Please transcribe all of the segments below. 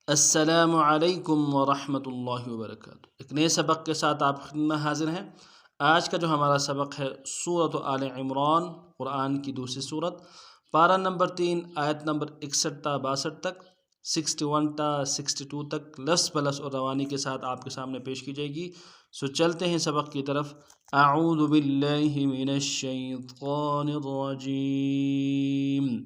अस्सलामु अलैकुम वरहमतुल्लाहि वबरकातुहू। एक नए सबक के साथ आप खिदमत में हाजिर हैं। आज का जो हमारा सबक है सूरत आल इमरान, कुरान की दूसरी सूरत, पारा नंबर 3, आयत नंबर 61 ता 62 तक, 61 ता 62 तक लफ्ज़ बलस और रवानी के साथ आपके सामने पेश की जाएगी। सो चलते हैं सबक की तरफ। अऊज़ु बिल्लाहि मिनश शैतानिर रजीम।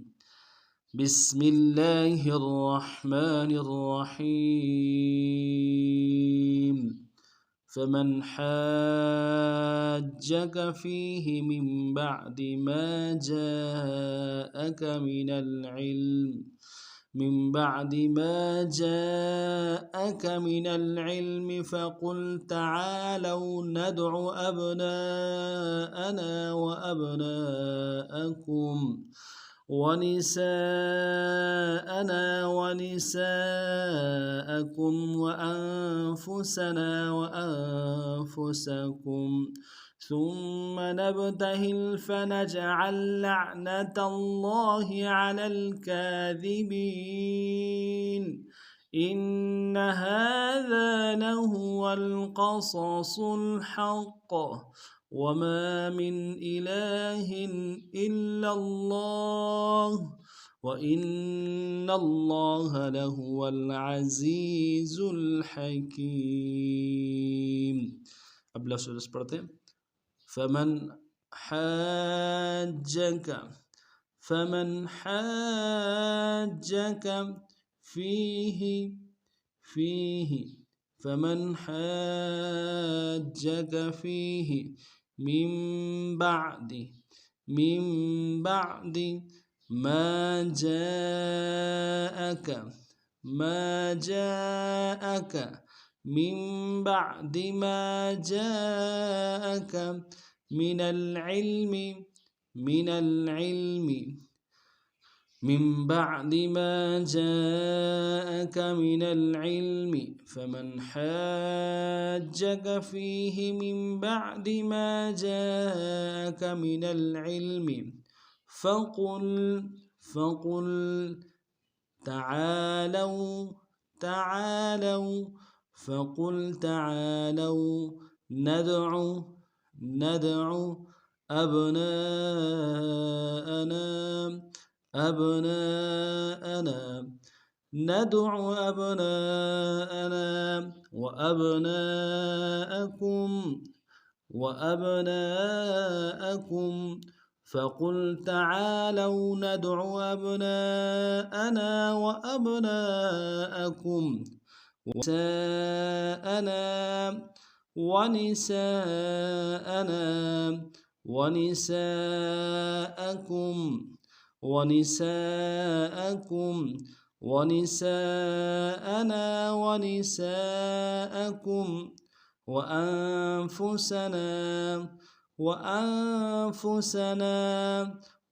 बिस्मिल्लाहिर्रहमानिर्रहीम। फमन हाज्जक फीहि मिन बअदि मा जाअक मिनल इल्म फकुल तआलौ नदउ अबनाअना व अबनाअकुम ونساءنا ونساءكم وأنفسنا وأنفسكم ثم نبتهل فنجعل لعنة الله على الكاذبين إن هذا لهو القصص الحق وما من إله إلا الله وإن الله لهو العزيز الحكيم। अब लफ्ज़ पढ़ते हैं। फमन हाज्जक फीहि मिन बअदि मा जाअक मिन बअदि मा जाअक मिनल इल्म من بعد ما جاءك من العلم فمن حاجك فيه من بعد ما جاءك من العلم فقل تعالوا ندع أبناءنا وأبناءكم فقل تعالوا ندع أبناءنا وأبناءكم ونساءنا ونساءكم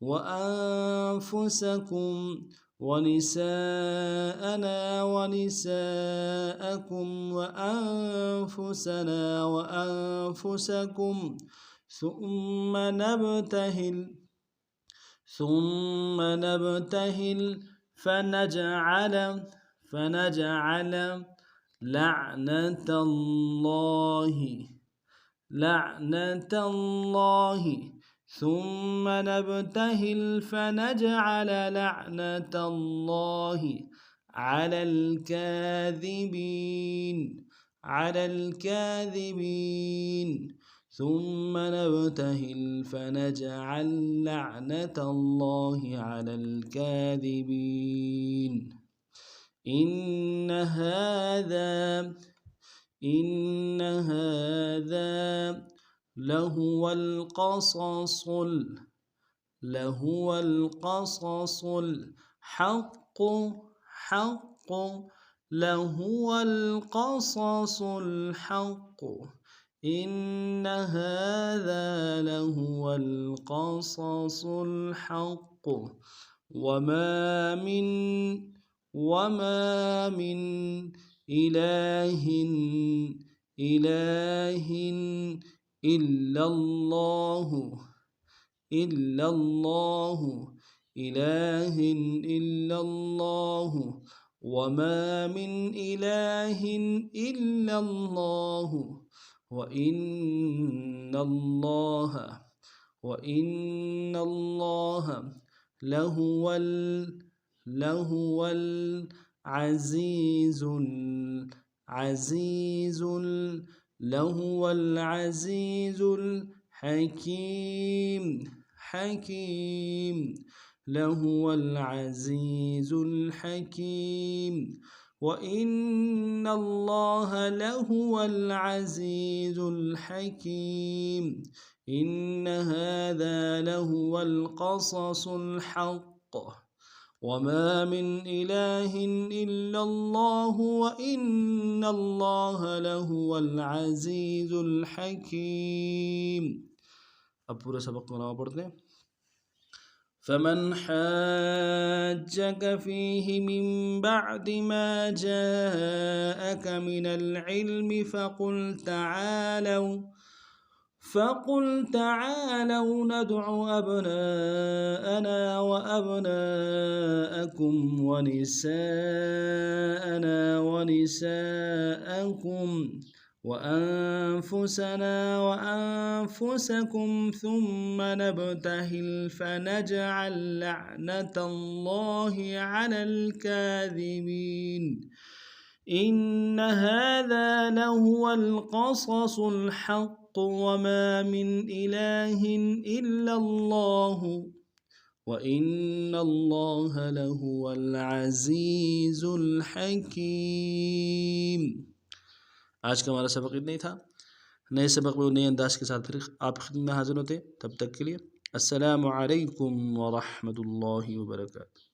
وأنفسكم ونساءنا ونساءكم وأنفسكم ثم نبتهل فنجعل لعنة الله ثم نبتهل فنجعل لعنة الله على الكاذبين ثم نبتهل فنجعل لعنة الله على الكاذبين إن هذا لهو القصص الحق إن هذا لهو القصص الحق وما من إله إلا الله وما من إله إلا الله وإن الله لهو العزيز الحكيم وإن الله لهو العزيز الحكيم إن هذا لهو القصص الحق وما من إله إلا الله وإن الله لهو العزيز الحكيم. अब पूरे सबक को नवा पढ़ते हैं। فمن حاجك فيه من بعد ما جاءك من العلم فقل تعالوا ندع أبناءنا وأبناءكم ونساءنا ونساءكم وأنفسنا وأنفسكم ثم نبتهل فنجعل لعنة الله على الكاذبين إن هذا لهو القصص الحق وما من إله إلا الله وإن الله لهو العزيز الحكيم. आज का हमारा सबक इतना ही था। नए सबक में नए अंदाज के साथ फिर आप खिदमत में हाजिर होते। तब तक के लिए अस्सलामु अलैकुम व रहमतुल्लाहि व बरकातुहू।